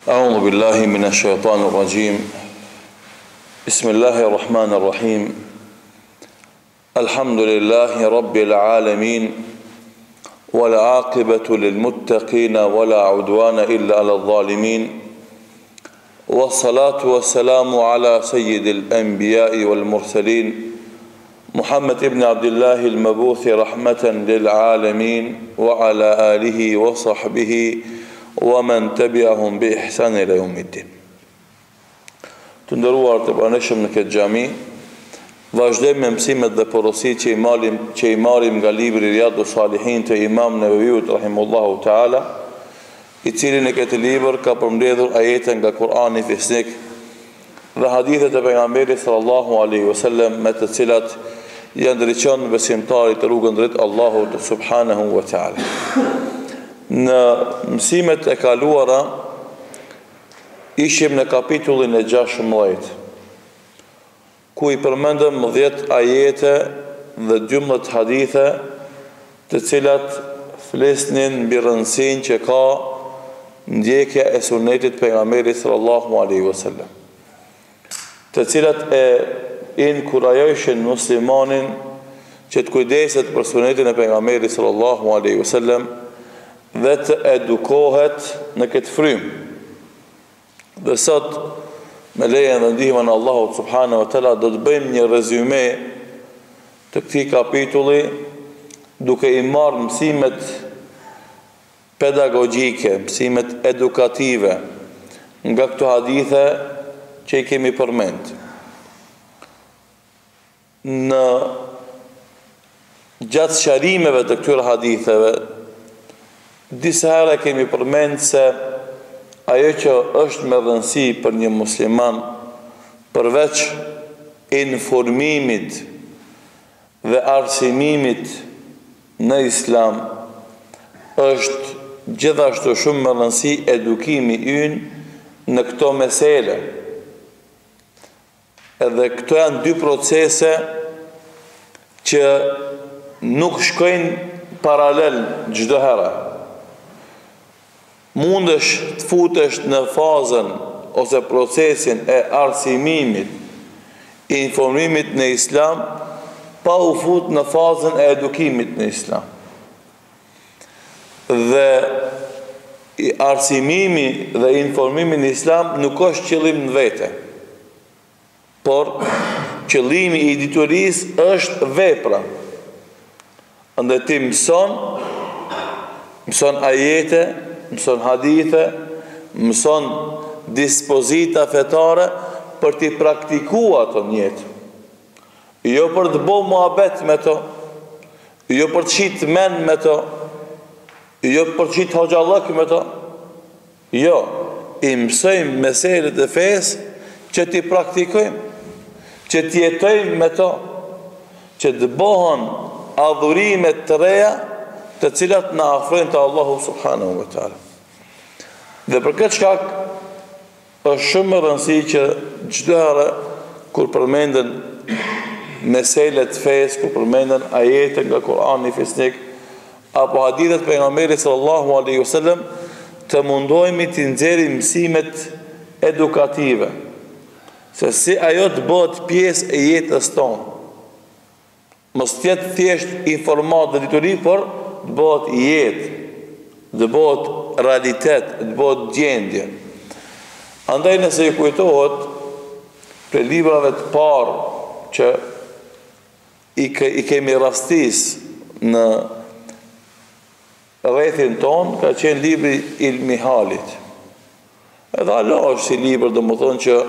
أعوذ بالله من الشيطان الرجيم بسم الله الرحمن الرحيم الحمد لله رب العالمين والعاقبة للمتقين ولا عدوان إلا على الظالمين والصلاة والسلام على سيد الأنبياء والمرسلين محمد ابن عبد الله المبعوث رحمة للعالمين وعلى آله وصحبه ومن تبعهم بإحسان إلى يوم الدين. Të nderuar të pranishëm në këtë xhami, vazhdojmë me mësimet dhe porositë që i marrim nga libri Riyadus Salihin të Imam Nevaviut rahimahullahu taala, i cili në këtë libër ka përmbledhur ajete nga Kurani fisnik dhe hadithet e pejgamberit sallallahu alaihi wasallam me të cilat janë drejton besimtarit të rrugën drejt Allahut subhanahu wa taala. Në mësimet e kaluara ishim në kapitullin e 16, ku i përmendëm 10 ajete dhe 12 hadithe të cilat flisnin mbi rëndësinë që ka ndjekja e sunetit pejgamberit sallallahu alaihi wasallam, të cilat e inkurajojshin muslimanin që të kujdeset për sunetin e pejgamberit sallallahu alaihi wasallam dhe të edukohet në këtë frymë. Dhe sot, me lejen dhe ndihmën e Allahut subhanahu wa taala, do të bëjmë një rezume të këtij kapitulli, duke i marrë mësimet pedagogjike, mësimet edukative nga këto hadithe që i kemi përmend. Në gjatë sqarimeve të këtyre haditheve, disa herë kemi përmend se ajo që është me rëndësi për një musliman, përveç informimit dhe arsimimit në Islam, është gjithashtu shumë me rëndësi edukimi ynë në këto mesele. Edhe këto janë dy procese që nuk shkojnë paralel çdo herë. Mundesh të futesh në fazën ose procesin e arsimimit, informimit në Islam, pa u fut në fazën e edukimit në Islam. Dhe arsimimi dhe informimi në Islam nuk është qëllim në vete, por qëllimi i diturisë është vepra. Andaj ti mëson ajete, mëson hadithe, mëson dispozita fetare për t'i praktikua ato në jetë. Jo për të bo muhabet me to, jo për të qit men me to, jo për të qit hoxhallëk me to. Jo, i mësojmë meselet e fesë që t'i praktikojmë, që t'i jetojmë me to, që të bëhen adhurimet të reja të cilat na afrojnë te Allahu subhanahu wa taala. Dhe për këtë shkak është shumë e rëndësishme që çdo herë kur përmenden meselet fesë, kur përmenden ajete nga Kurani fisnik apo hadithet pejgamberit sallallahu alaihi wasallam, të mundohemi të nxjerrim mësimet edukative, se si ajo të bëhet pjesë e jetës tonë. Mos të jetë thjesht informat dhe dituri, por të bëhet jetë, të bëhet realitet, të bëhet gjendje. Andaj nëse i kujtohet për librave të parë që i kemi rastis në rrethin ton, ka qenë libri Ilmihalit. Edhe Allah është si libër, dhe më thonë që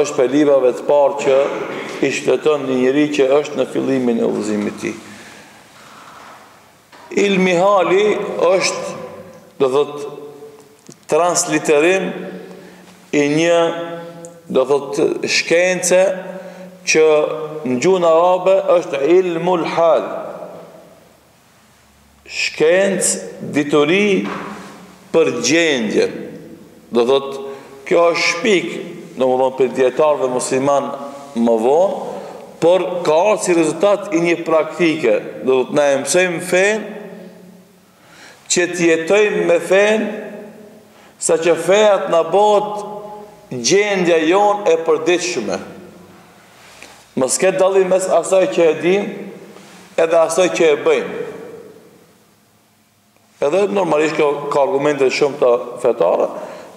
është për librave të parë që i shfleton një njeri që është në fillimin e udhëzimit të tij. Ilmihali është, do thot, transliterim i një, do thot, shkence që në gjuhën arabe është ilmul hal. Shkencë dituri për gjendje. Do thot, kjo është shpik, do më thonë për dietarëve musliman më vonë, por ka ardhur si rezultat i një praktike. Do thot, na e mësojmë fen, që të jetojmë me fen sa që fejat në bot gjendja jon e përditshme. Mos ketë dallim mes asaj që e dim edhe asaj që e bëjmë. Edhe normalisht ka argumente shumë të fetare.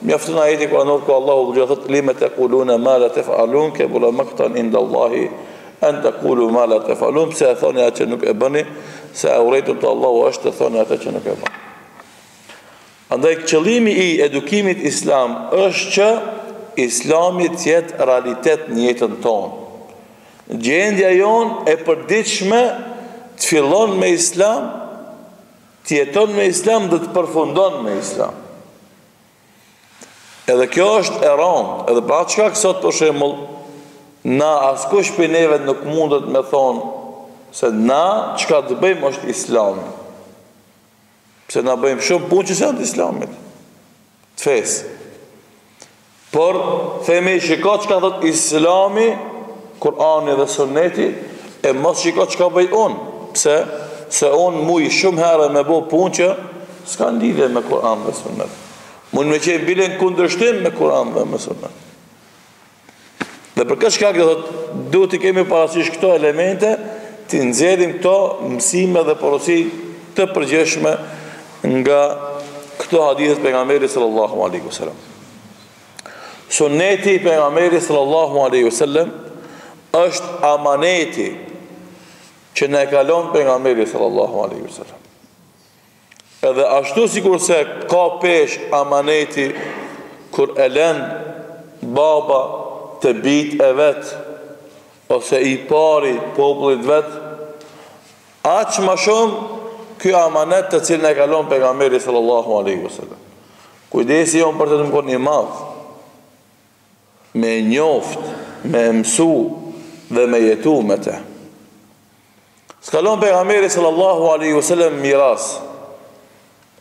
Mjafton ajeti kuranor ku Allahu do të thotë lima taquluna ma la taf'alun kabula maqtan inda Allahi an taqulu ma la taf'alun, pse e thoni atë që nuk e bëni, se urrejtëm të Allahu është të thoni atë që nuk e bëni. Andaj qëllimi i edukimit islam është që Islami të jetë realitet në jetën tonë. Gjendja jonë e përditshme të fillon me islam, të jeton me islam dhe të përfundon me islam. Edhe kjo është e rëndë, edhe pra çka sot për shembull, na askush për neve nuk mundet me thonë se na çka të bëjmë është islami. Pse na bëjmë shumë punë që janë të islamit, të fesë. Por themi shiko çka thot Islami, Kur'ani dhe Sunneti, e mos shiko çka bëj unë. Pse? Se unë muj shumë herë me bo punë që s'ka lidhje me Kur'an dhe Sunnet. Mund me qenë bile në kundërshtim me Kur'an dhe me Sunnet. Dhe për këtë shkak duhet të kemi parasysh këto elemente, të nxjerrim këto mësime dhe porosi të përgjithshme nga këto hadithe pejgamberit sallallahu alaihi wasallam. Sunneti pejgamberit sallallahu alaihi wasallam është amaneti që ne kalon pejgamberi sallallahu alaihi wasallam. Edhe ashtu sikur se ka pesh amaneti kur e lën baba të bijt e vet ose i pari popullit vet, aq më shumë ky amanet të cilën e kalon pejgamberi sallallahu alaihi wasallam. Kujdesi jon për të qenë i madh, me njoft, me mësu dhe me jetu me te. S'kalon pejgamberi sallallahu alaihi wasallam miras,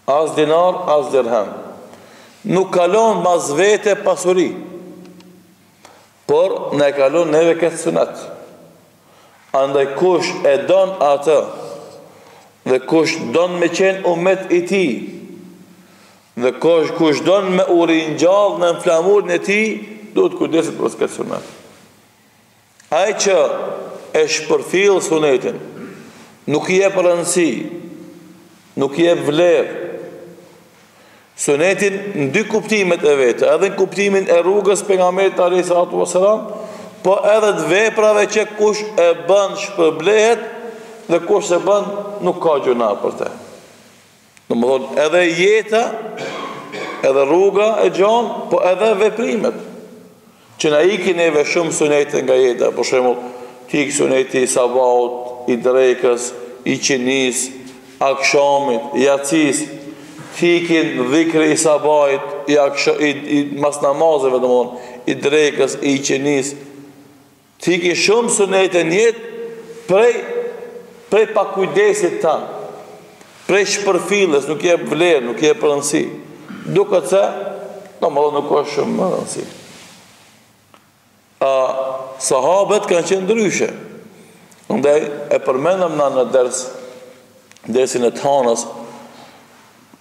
as dinar, as dirham. Nuk kalon mas vete pasuri, por ne kalon neve këtë sunet. Andaj kush e don atë, dhe kush don me qenë umet i ti, dhe kush don me uringjall në flamurin e ti, duhet kujdeset për këtë sunet. Ai që e shpërfill sunetin, nuk i jep rëndësi, nuk i jep vlerë. Sunetin në dy kuptimet e vetë, edhe në kuptimin e rrugës pejgamberit alayhi salatu wasalam, po edhe të veprave që kush e bën shpërblehet dhe kush e bën nuk ka gjuna për te. Domethënë edhe jeta, edhe rruga e gjon, po edhe veprimet. Që na ikin neve shumë sunete nga jeta, për shembull, tik suneti i sabahut, i drekës, i qinis, akshamit, jacis, tikin dhikri i sabahit, i mas namazeve, i drekës, i qinis, tikin shumë sunete njetë prej pakujdesit tanë, prej shpërfilës, nuk je vlerë, nuk je rëndësi. Duket se, nuk ka shumë rëndësi. Sahabët kanë qenë ndryshe. Ndaj e përmendëm në dersin e të hanës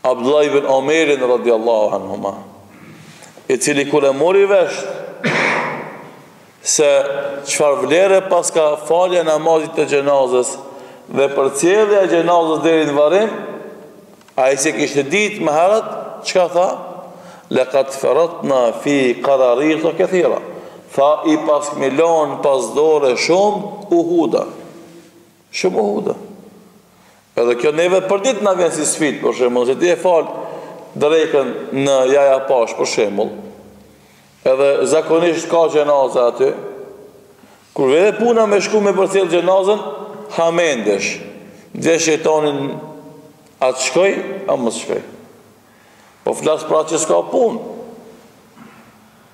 Abdullah ibn Omerin radiallahu anhuma, i cili kur e mori vesh se çfarë vlere pas ka falja namazit të gjenazës dhe përcjellja e gjenazës deri në varrim, ai se kishte ditë më herët, çka tha? Laqad faratna fi qararita kathira. Tha i pas milon pas dore shumë uhuda. Shumë uhuda. Edhe kjo neve për ditë na vjen si sfidë, për shembull, se ti e fal drekën në jaja pash, për shembull. Edhe zakonisht ka gjenazë aty. Kur vete puna me shku me përcjell gjenazën, hamendesh. Dhe shejtanin atë shkoj, a mos shkoj. Po flas pra që s'ka punë.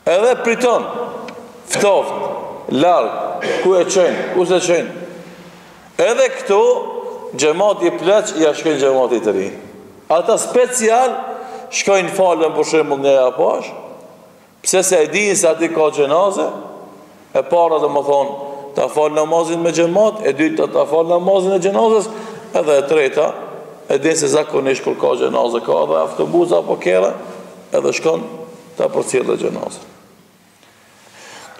Edhe priton. Ftoft, larg, ku e qenë, ku se qenë. Edhe këtu, xhamati i pleq, ja shkojnë xhamati të ri. Ata special, shkojnë falën për shembull në ja pash, pse se e dinë se ati ka gjenaze, e para dhe më thonë, ta falë namazin me xhamat, e dyta ta falë namazin e gjenazes, edhe e treta, e dinë se zakonisht kur ka gjenaze, ka dhe autobus apo kera, edhe shkon ta përcjellë xhenazën.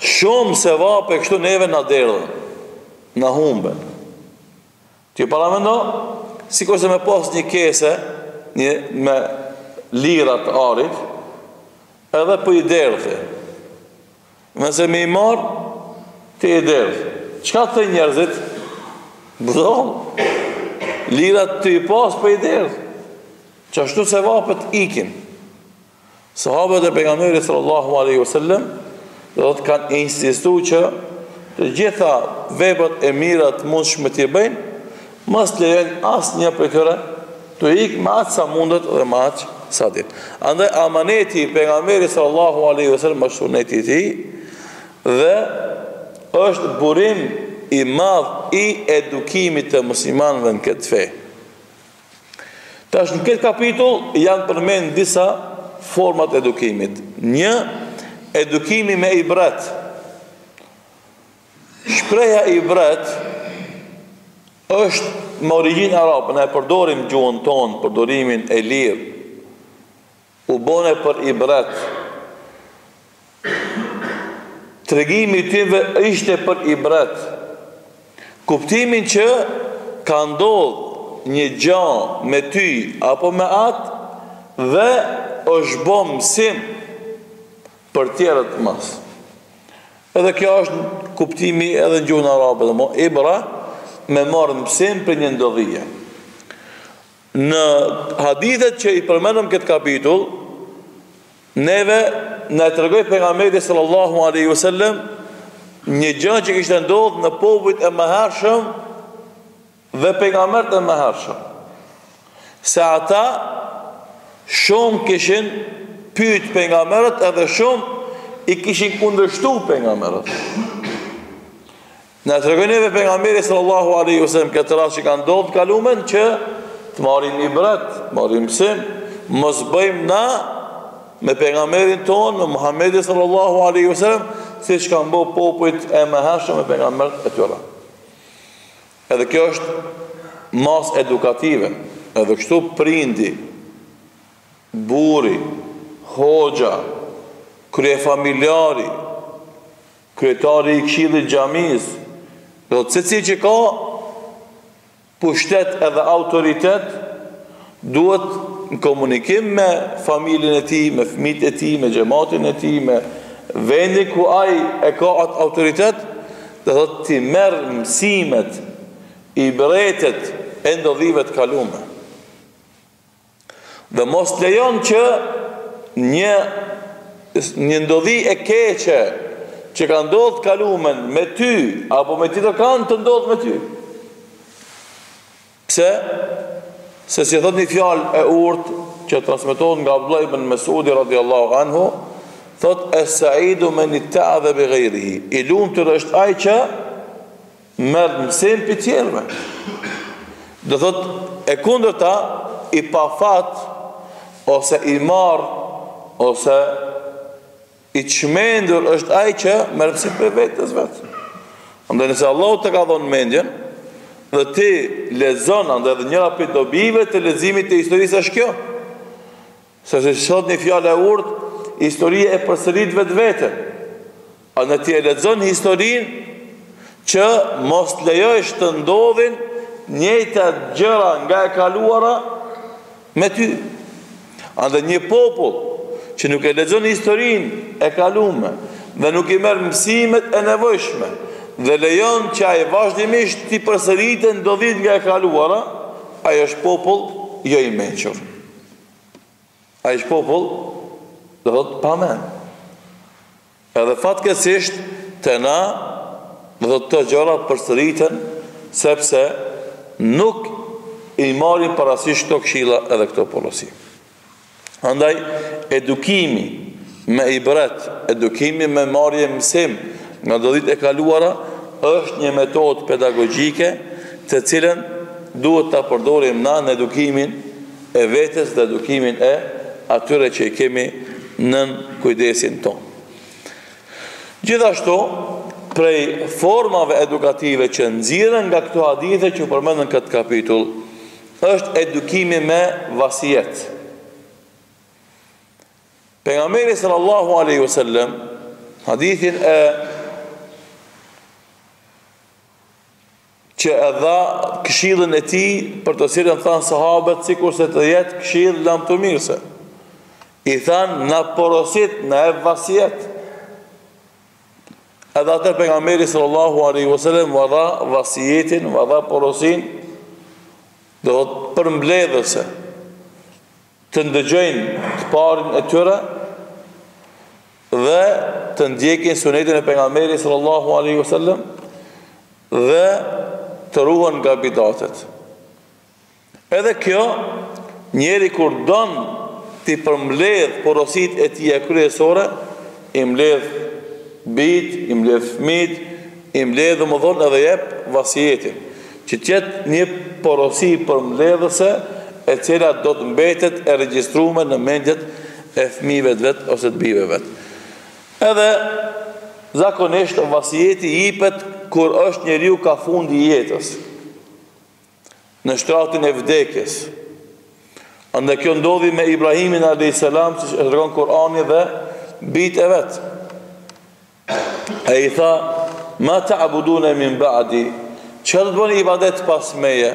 Shumë se vape kështu neve na derdhën, na humben. Ti paramendo, sikur se me pas një kese, me lirat arit, edhe për i derdhë. Nëse me i marë, ti i derdhë. Qka të njerëzit? Budon, lirat të i pas për i derdhë. Qashtu se vapet ikin. Sahabët e pejgamberit sallallahu alaihi wasallam do të kanë insistu që të gjitha veprat e mira të mundshme t'i bëjnë, mos lejojnë asnjë prej tyre të ikë me atë sa mundet dhe me atë sa din. Andaj amaneti i pejgamberit sallallahu alaihi wasallam është suneti i tij dhe është burim i madh i edukimit të muslimanëve në këtë fe. Tash në këtë kapitull janë përmend disa format edukimit. Një, edukimi me ibret. Shpreha ibret është me origjinë arabe, ne përdorim gjuhën tonë, përdorimin e lirë. U bone për ibret. Tregimi i tyre ishte për ibret. Kuptimin që ka ndodhur një gjë me ty apo me atë dhe është bo mësim për tjerët mas. Edhe kjo është kuptimi edhe në gjuhën arabe dhe mo ibra, me marrë mësim për një ndodhije. Në hadithet që i përmenëm këtë kapitull, neve në tregoj pejgamberi sallallahu alaihi wasallam një gjë që kishte ndodhur në popujt e mëhershëm dhe pejgamberët e mëhershëm. Se ata shumë kishin pyet pejgamberët edhe shumë i kishin kundërshtu pejgamberët. Në tregon neve pejgamberi sallallahu alaihi wasallam këtë rast që ka ndodhur kalumen që të marrim ibret, marrim mësim, mos bëjmë na me pejgamberin tonë, me Muhamedit sallallahu alaihi wasallam, siç kanë bërë popujt e mëhershëm me pejgamberët e tyre. Edhe kjo është mas edukative, edhe kështu prindi, buri, hoxha, kryefamiljari, kryetari i këshillit xhamis, do të secili që ka pushtet edhe autoritet, duhet në komunikim me familjen e tij, me fëmijët e tij, me xhamatin e tij, me vendin ku ai e ka atë autoritet, do të ti merr mësimet i bretet e ndodhive të kalume. Dhe mos lejon që një ndodhi e keqe që ka ndodhur kalumen me ty apo me tjetër kanë të ndodhë me ty. Pse? Se si thot një fjalë e urtë që transmetohet nga Abdullah ibn Mesudi radhiyallahu anhu, thot es-sa'idu man itta'adha bi ghayrihi. I lumtur është ai që merr mësim për tjerëve. Do thot e kundërta i pafat ose i marr ose i çmendur është ai që merr mësim për vetes vet. Andaj nëse Allahu të ka dhënë mendjen dhe ti lexon andaj edhe njëra prej dobive të leximit të historisë është kjo. Se thot një fjalë e urtë, historia e përsërit vetveten. A në ti e lexon historinë që mos lejosh të ndodhin njëjta gjëra nga e kaluara me ty. Andaj një popull që nuk e lexon historinë e kalume dhe nuk i merr mësimet e nevojshme dhe lejon që ai vazhdimisht të përsëritet ndodhit nga e kaluara, ai është popull jo i mençur. Ai është popull do të pa mend. Edhe fatkeqësisht të na do të gjëra përsëriten sepse nuk i marrin parasysh këto këshilla edhe këto porosi. Andaj edukimi me ibret, edukimi me marrje mësim nga ndodhit e kaluara është një metodë pedagogjike të cilën duhet ta përdorim na në edukimin e vetes dhe edukimin e atyre që i kemi nën kujdesin tonë. Gjithashtu, prej formave edukative që nxirren nga këto hadithe që përmenden në këtë kapitull, është edukimi me vasijet. Pejgamberi sallallahu alaihi wasallam hadithin që e dha këshillën e tij për të cilën thanë sahabët sikur se të jetë këshill lam të mirëse. I thanë na porosit, na e vasijet. Edhe atë pejgamberi sallallahu alaihi wasallam va dha vasijetin, va dha porosin, do të përmbledhëse të ndëgjojnë të parin e tyre dhe të ndjekin sunetin e pejgamberit sallallahu alaihi wasallam dhe të ruhen nga bidatet. Edhe kjo, njeri kur don t'i përmbledh porosit e tija kryesore, i mbledh bit, i mbledh fmit, i mbledh dhe më thonë edhe jep vasijetin, që tjetë një porosi përmbledhëse e cila do të mbetet e regjistrume në mendjet e fmive të vetë ose të bive vetë. Edhe zakonisht vasijeti jipet kur është njeriu ka fundi jetës, në shtratin e vdekjes. Andë kjo ndodhi me Ibrahimin a.s. si që tregon Kurani dhe bit e vetë. E i tha, ma ta'budune min ba'di, që do të bëni ibadet pas meje?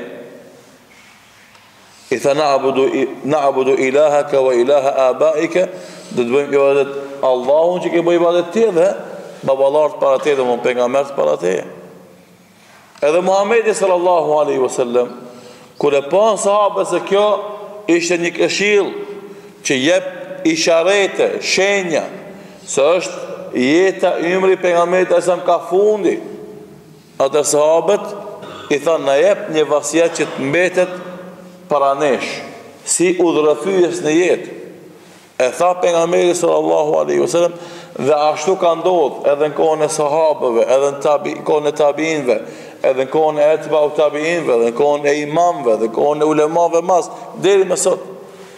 I tha, na'budu ilahaka wa ilaha abaike, do të bëjmë ibadet Allahun që ke bëj ibadet tje dhe babalartë para te dhe më pejgamberët para te. Edhe Muhamedi sallallahu alaihi wasallam, kur e pan sahabët se kjo ishte një këshill që jep isharete, shenja, se është jeta ymri pejgamberit e sa ka fundi, atë sahabët i thanë na jep një vasijet që të mbetet para nesh, si udhërëthyjes në jetë. E tha pejgamberi sallallahu alaihi wasallam, dhe ashtu ka ndodhur edhe në kohën e sahabëve, edhe në kohën e tabiinëve, edhe në kohën e etba'u tabiinëve, edhe në kohën e imamëve, edhe në kohën e ulemave mas deri më sot.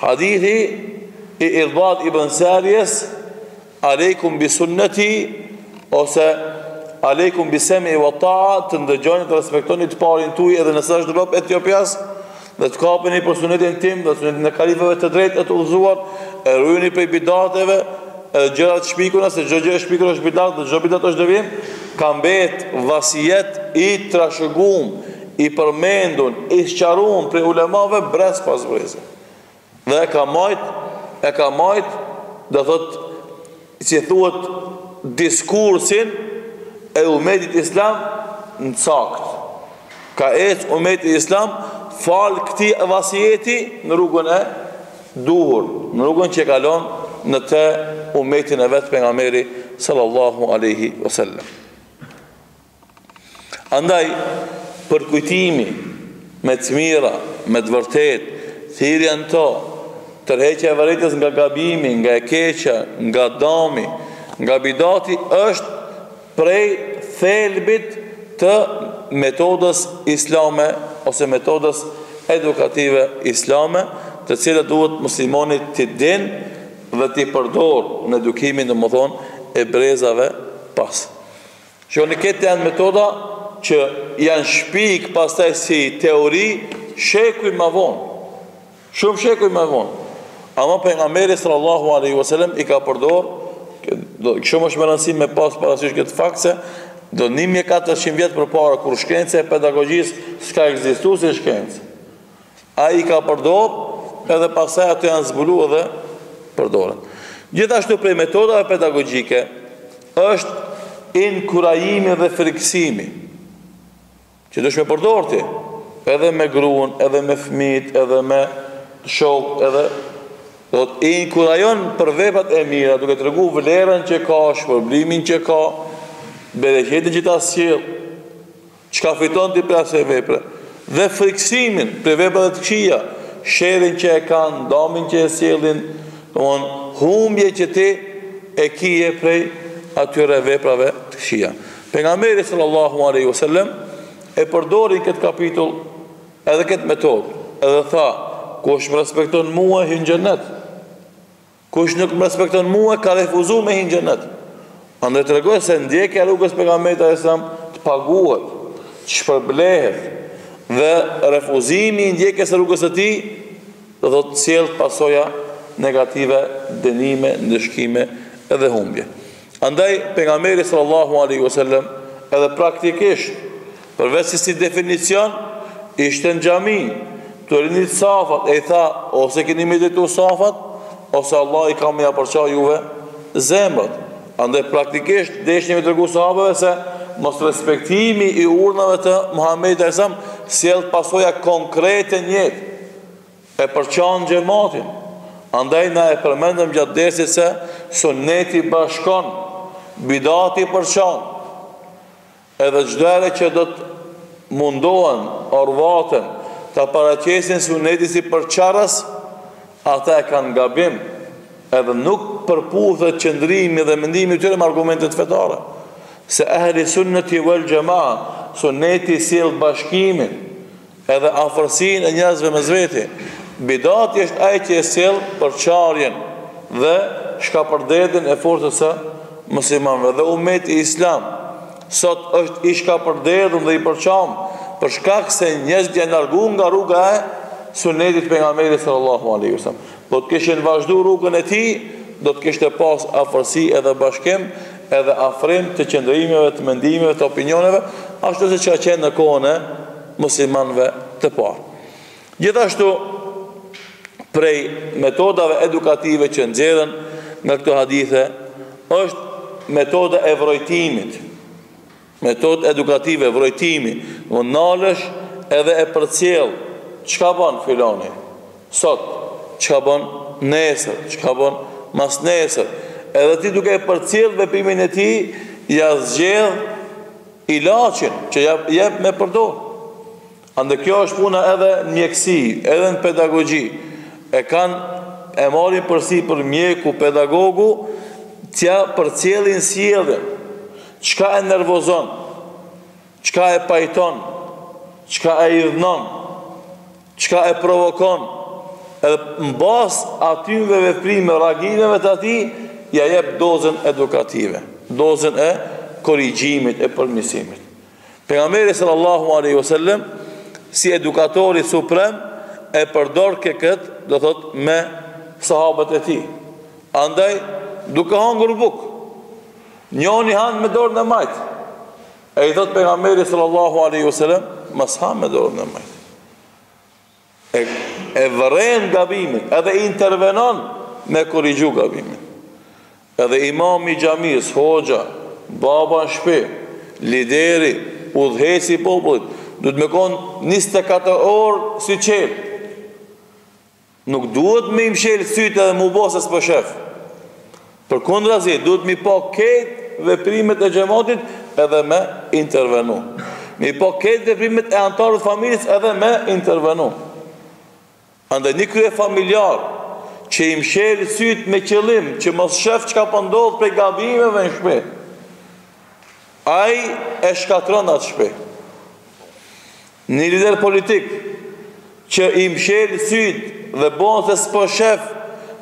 Hadithi i Irbad ibn Sarijes, aleikum bi sunnati, ose aleikum bi semi wa ta'a, të ndëgjoni të respektoni të parin tuaj edhe nëse është rob Etiopias, dhe të kapeni për sunetin tim dhe sunetin e kalifëve të drejtë e të udhëzuar, e rujni prej bidateve, gjërat shpikuna, se çdo gjë e shpikur është bidat dhe çdo bidat është devijim, ka mbet vasijet i trashëguar, i përmendur, i sqaruar prej ulemave brez pas breze. Dhe e ka majt, do thot, si thuhet, diskursin e umetit islam në sakt. Ka ecë umetit islam fal këti vasijeti në rrugën e duhur, në rrugën që kalon në të umetin e vetë pejgamberi sallallahu alaihi wasallam. Andaj, përkujtimi me të mira, me të vërtet, thirrja në to, tërheqja e vërtetës nga gabimi, nga e keqja, nga dami, nga bidati, është prej thelbit të metodës islame ose metodës edukative islame, të cilët duhet muslimonit të din dhe të përdor në edukimin, domethënë, e brezave pas. Shoni, këtë janë metoda që janë shpik pastaj si teori shekuj më vonë. Shumë shekuj më vonë. Ama pejgamberi sallallahu alaihi wasallam i ka përdor, shumë është më rëndësi me pas parasysh këtë fakt se do 1400 vjetë për para, kur shkenca e pedagogjisë s'ka ekzistu si shkencë. A i ka përdor, edhe pasaj ato janë zbulu edhe përdorën. Gjithashtu prej metodave pedagogjike, është inkurajimi dhe friksimi, që dush me përdor ti, edhe me gruan, edhe me fëmijët, edhe me shok, edhe do të inkurajon për veprat e mira, duke tregu vlerën që ka, shpërblimin që ka, bereqetin që ta sjell, çka fiton ti prej asaj vepre, dhe friksimin për veprat e këqija, sherrin që e kanë, damin që e sjellin, humbje që ti e kije prej atyre veprave të këqija. Pejgamberi sallallahu alaihi wasallam e përdori këtë kapitull edhe këtë metodë, edhe tha, kush më respekton mua hyn në xhenet. Kush nuk më respekton mua ka refuzuar me hyn në xhenet. Andaj tregoj se ndjekja e rrugës pejgamberit sallallahu alaihi wasallam të paguhet, të shpërblehet, dhe refuzimi i ndjekjes së rrugës së tij do të sjell pasoja negative, dënime, ndëshkime edhe humbje. Andaj pejgamberi sallallahu alaihi wasallam edhe praktikisht, përveç se si definicion, ishte në xhami, të rinit safat, e i tha, ose keni meditu safat, ose Allah i ka me ja përqa juve zemrat. Andaj praktikisht deshni me tërgu sahabëve se mos respektimi i urnave të Muhamedit sallallahu alaihi wasallam sjell pasoja konkrete njët, e përçan xhamatin. Andaj na e përmendëm gjatë dersit se sunneti bashkon, bidati përçan. Edhe çdo herë që do të mundohen orvatën ta paraqesin sunetin si përçarës, ata e kanë gabim, edhe nuk përputhet qëndrimi dhe mendimi i tyre me argumentet fetare. Se ehli sunneti wal jamaa, sunneti sjell bashkimin, edhe afërsinë e njerëzve mes veti. Bidati është ai që sjell përçarjen dhe shkapërderdhjen e forcës së muslimanëve. Dhe ummeti islam sot është i shkapërderdhur dhe i përçam për shkak se njerëzit janë larguar nga rruga e sunetit pejgamberit sallallahu alaihi wasallam. Do të kishin vazhdu rrugën e tij, do të kishte pas afërsi edhe bashkim, edhe afrim të qëndrimeve, të mendimeve, të opinioneve, ashtu si që ka qenë në kohën e muslimanëve të parë. Gjithashtu, prej metodave edukative që nxjerrën nga këto hadithe, është metoda e vrojtimit. Metodë edukative, vrojtimi, në nalësh edhe e përcjell. Çka bën filani sot, çka bën nesër, çka bën mas nesër. Edhe ti duke e përcjell veprimin e tij, ja zgjedh ilaçin që jep me përdor. Andë kjo është puna edhe në mjekësi, edhe në pedagogji. E marrin përsi për mjeku, pedagogu, t'ja përcjellin sjelljen. Çka e nervozon, çka e pajton, çka e idhnon, çka e provokon, edhe në bazë atyve veprime, reagimeve të atij, ja jep dozën edukative, dozën e korrigjimit, e përmirësimit. Pejgamberi sallallahu alaihi wasallam si edukatori suprem e përdor këtë, do thot, me sahabët e tij. Andaj duke hangur buk, njoni han me dorën e majt. E i thot pejgamberi sallallahu alaihi wasallam, mos ha me dorën e majt. E vëren gabimin, edhe intervenon me korrigju gabimin. Edhe imam i xhamis, hoxha, baba në shtëpi, lideri, udhëheci i popullit, duhet me konë 24 orë si qelë. Nuk duhet me imshel sytë edhe mu bo se s'po shef. Për kundrazi, duhet mi po ketë veprimet e xhamatit edhe me intervenu. Mi po ketë veprimet e antarët familjes edhe me intervenu. Andaj një krye familjar që i mshel sytë me qëllim që mos shef çka po ndodh prej gabimeve në shtëpi, ai e shkatron atë shtëpi. Një lider politik që i mshel sytë dhe bon se s'po shef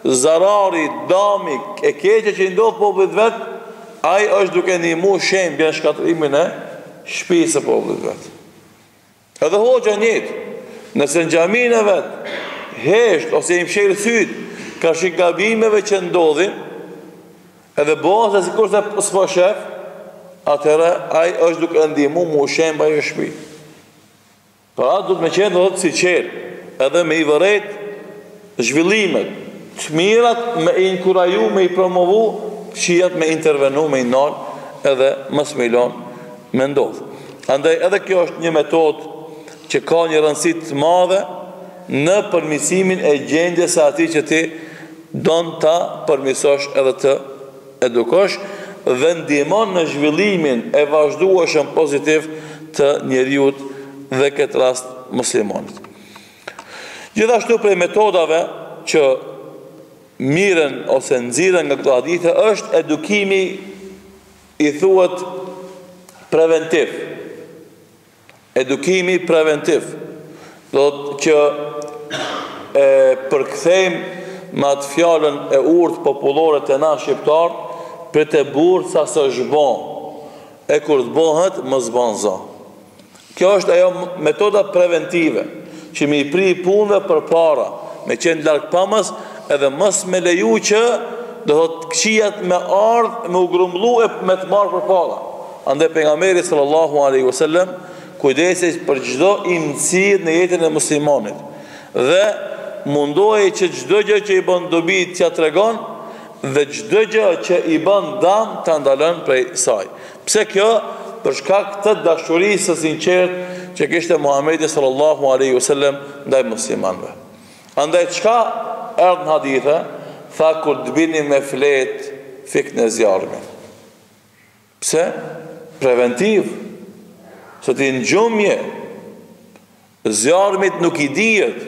zarari, dami, e keqe që i ndodh popullit vet, ai është duke ndihmu shembjen në shkatrimin e shtëpisë së popullit vet. Edhe hoxha njëjtë, nëse në xhamin e vet hesht ose i mshel sytë ka shi gabimeve që ndodhin, edhe bon se sikur se s'po shef, atëherë ai është duke ndihmu mu shemba e shtëpi. Pra duhet me qenë dhe si qelë, edhe me i vërejt zhvillimet, të mirat me i inkuraju, me i promovu, qijat me intervenu, me i nal, edhe mës me ilon me ndodhë. Andaj edhe kjo është një metodë që ka një rëndësi të madhe në përmirësimin e gjendjes së atij që ti don ta përmirësosh edhe të edukosh dhe ndihmon në zhvillimin e vazhdueshëm pozitiv të njeriut dhe këtë rast muslimonit. Gjithashtu prej metodave që miren ose nxirren nga këto hadithe është edukimi i thuhet preventiv. Edukimi preventiv. Do të që përkthejmë me atë fjalën e urtë popullore të na shqiptar, për të burë sa së zhbon, e kur të bëhet më zban za. Kjo është ajo metoda preventive, që mi pri punëve për para, me qenë larkë pamës, edhe mos me leju që do thot këqijat me ardh me u grumbullu e me të marrë përpara. Andaj pejgamberi sallallahu alaihi wasallam kujdeset për çdo imësi në jetën e muslimanit dhe mundohej që çdo gjë që i bën dobi t'ia tregon dhe çdo gjë që i bën dëm ta ndalon prej saj. Pse kjo? Për shkak të dashurisë së sinqertë që kishte Muhamedi sallallahu alaihi wasallam ndaj muslimanëve. Andaj çka erdhën hadithe, tha kur të bini me flet, fikni zjarmin. Pse? Preventiv. Se ti në gjumje, zjarmit nuk i dijet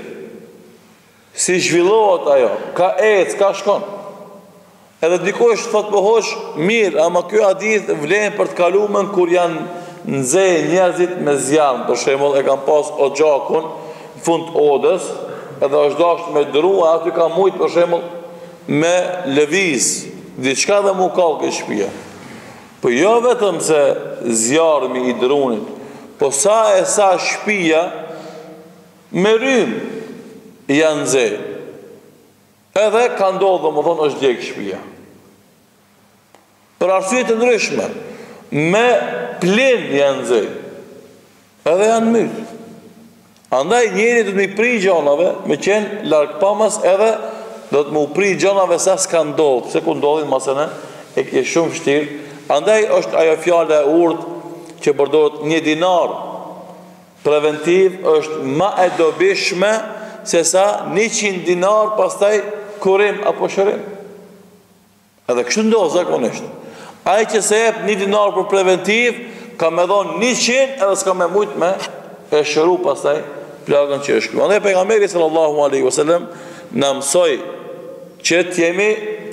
si zhvillohet ajo, ka ec, ka shkon. Edhe dikush thot po hosh mirë, ama ky hadith vlen për të kaluarën kur janë nxehë njerëzit me zjarm. Për shembull e kanë pas oxhakun në fund odës, edhe është dashur me drua, aty ka mujt për shembull me lëviz, diçka dhe mu kallë ke shtëpia. Po jo vetëm se zjarmi i drunit, po sa e sa shtëpia me rrym janë nxehë. Edhe ka ndodhur, domethënë është djeg shtëpia. Për arsye të ndryshme, me plin janë nxehë. Edhe janë myt. Andaj njeri do të më pri gjonave, me qenë larg pamës, edhe do të më pri gjonave sa s'ka ndodhur, se ku ndodhin masën e ke shumë vështirë. Andaj është ajo fjala e urtë që përdoret 1 dinar preventiv është më e dobishme se sa 100 dinar pastaj kurim apo shërim. Edhe kështu ndodh zakonisht. Ai që se jep 1 dinar për preventiv, ka me dhon 100 edhe s'ka me mujt me e shëru pastaj plagën që është. Andaj pejgamberi sallallahu alaihi wasallam na mësoi që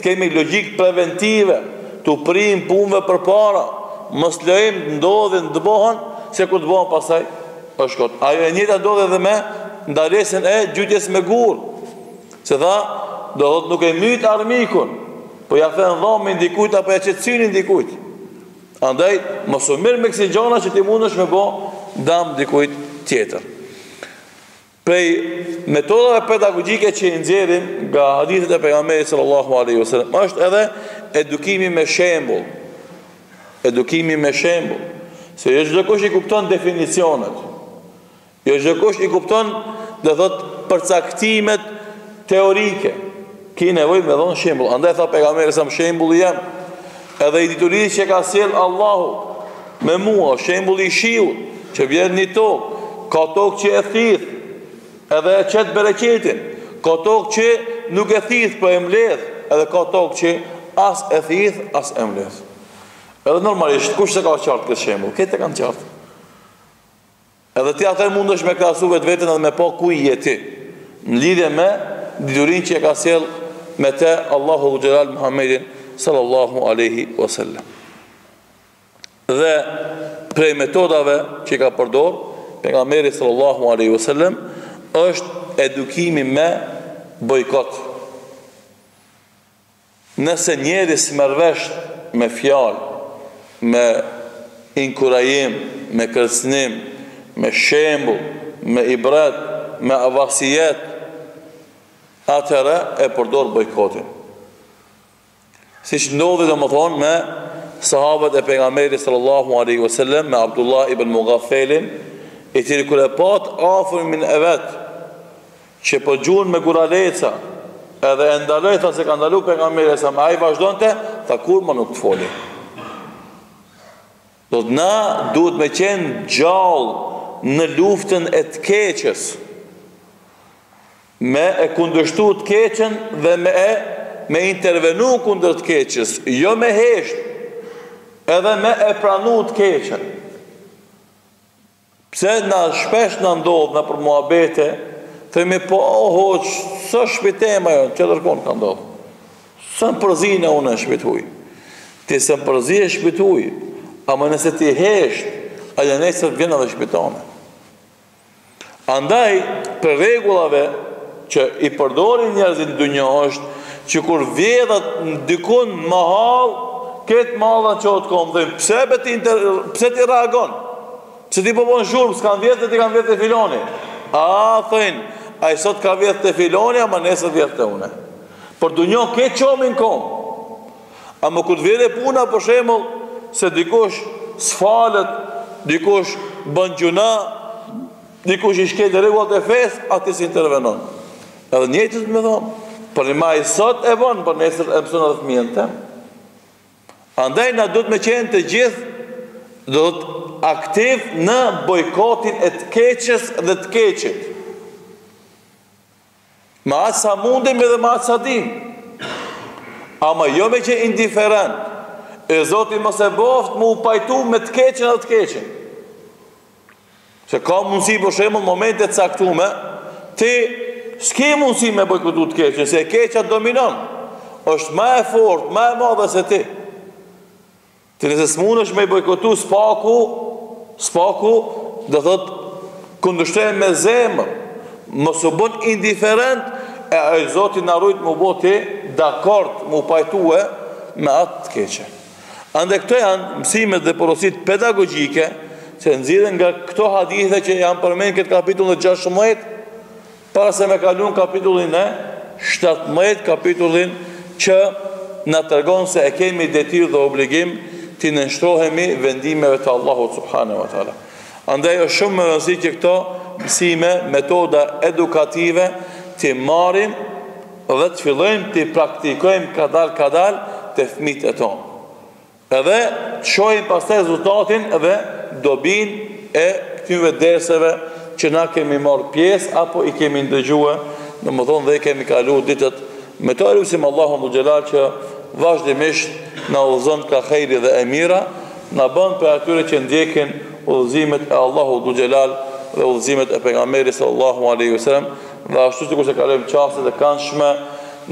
kemi logjik preventive, të prim punëve përpara, mos lejmë të ndodhin të bëhen, se kur të bëhen pastaj është kot. Ajo e njëjta ndodh edhe me ndalesën e gjytjes me gur. Se tha, do thot nuk e myt armikun, po ja thën dhomën dikujt apo ja çetësinin dikujt. Andaj mos u merr me kësi gjona që ti mundesh me bë dëm dikujt tjetër. Prej metodave pedagogjike që i nxjerrim nga hadithet e pejgamberit sallallahu alaihi wasallam është edhe edukimi me shembull. Edukimi me shembull. Se jo çdo kush i kupton definicionet. Jo çdo kush i kupton, do thot, përcaktimet teorike. Ki nevojë me dhon shembull. Andaj tha pejgamberi sa shembulli jam, edhe i diturisë që ka sjell Allahu me mua, shembulli i shiut që vjen në tokë, ka tokë që e thith, edhe e qetë bereqetin, ka tokë që nuk e thith për e mledh, edhe ka tokë që as e thith, as e mledh. Edhe normalisht, kush se ka qartë këtë shembull? Këtë e kanë qartë. Edhe ti atër mundesh me krahasu vetë vetën edhe me po ku i jeti, në lidhje me diturin që e ka sjell me te Allahu Xhelal Muhammedin sallallahu alaihi wasallam. Dhe prej metodave që ka përdor pejgamberi sallallahu alaihi wasallam është edukimi me bojkot. Nëse njeri s'mervesh me fjalë, me inkurajim, me kërcënim, me shembull, me ibret, me avasijet, atëra e përdor bojkotin. Siç ndodhi domethënë me sahabët e pejgamberit sallallahu alaihi wasallam, me Abdullah ibn Mughaffelin, i cili kur e pat afërmin e vet që po gjuan me guraleca, edhe e ndaloi, tha se ka ndalu pejgamberi sa ai vazhdonte, tha kur më nuk të foli. Do të na duhet me qenë gjallë në luftën e të keqës, me e kundërshtu të keqen dhe me intervenu kundër të keqës, jo me hesht, edhe me e pranu të keqen. Pse na shpesh na ndodh na për muhabete, themi po hoq, së shpitema jo, që dërkon ka ndodh. Së në përzine unë e shpituj. Ti së në përzi e shpituj, ama nëse ti hesht, aja nesër të vjena dhe shpitone. Andaj, për regullave që i përdorin njerëzit në dunja është, që kur vjedhat në dikun mahal, ketë mahalën që o të kom, dhe pse ti reagon? Pse ti po bon shurmë, s'kan vjetë dhe ti kan vjetë të filoni? A, thëjnë, a i sot ka vjetë të filoni, ama nesër vjetë të une. Për dunjo ke qomin kom. A më këtë vjede puna për shemëll se dikush s'falet, dikush bën gjuna, dikush i shkel rregullat e fesë, aty s'intervenon. Edhe njëjtës me thonë, për një maj sot e bën, për nesër e mëson edhe fëmijën tem. Andaj na duhet me qenë të gjithë, do të aktiv në bojkotin e të keqes dhe të keqit. Ma atë sa mundim edhe ma atë sa dim. Ama jo me që indiferent. E Zoti mos e boft mu pajtu me të keqen dhe të keqen. Se ka mundësi për shembull momente të caktuara, ti s'ke mundësi me bojkotu të keqen, se e keqja dominon. Është më e fortë, më e madhe se ti. Ti nëse s'mundesh me bojkotu spaku, do thot kundërshtohet me zemër. Mos u bën indiferent, e Zoti na rujt më bë ti dakord, më pajtue me atë të keqe. Ande këto janë mësimet dhe porositë pedagogjike që nxirren nga këto hadithe që janë përmendur këtë kapitullin 16, para se me kalon kapitullin e 17, kapitullin që na tregon se e kemi detyrë dhe obligim të nënshtrohemi vendimeve të Allahut subhanahu wa taala. Andaj është shumë më rëndësishme që këto mësime, metoda edukative të marrim dhe të fillojmë të praktikojmë kadal të fëmijët e tonë. Edhe të shohim pastaj rezultatin dhe dobin e këtyre derseve që na kemi marrë pjesë apo i kemi ndëgjuar, domethënë dhe kemi kaluar ditët me to elusim Allahun dhul xhelal që vazhdimisht na udhëzon ka xhejri dhe e mira, na bën për atyre që ndjekin udhëzimet e Allahut dhul xhelal dhe udhëzimet e pejgamberit sallallahu alaihi wasallam, dhe ashtu sikur se kalojmë çaste të këndshme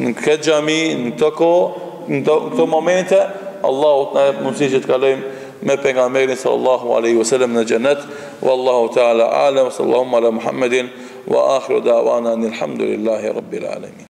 në këtë xhami, në këto momente, Allahu të na jep mundësi që të kalojmë me pejgamberin sallallahu alaihi wasallam në xhenet. Wallahu ta'ala a'lam, sallallahu ala Muhammedin wa akhiru da'wana alhamdulillahi rabbil alamin.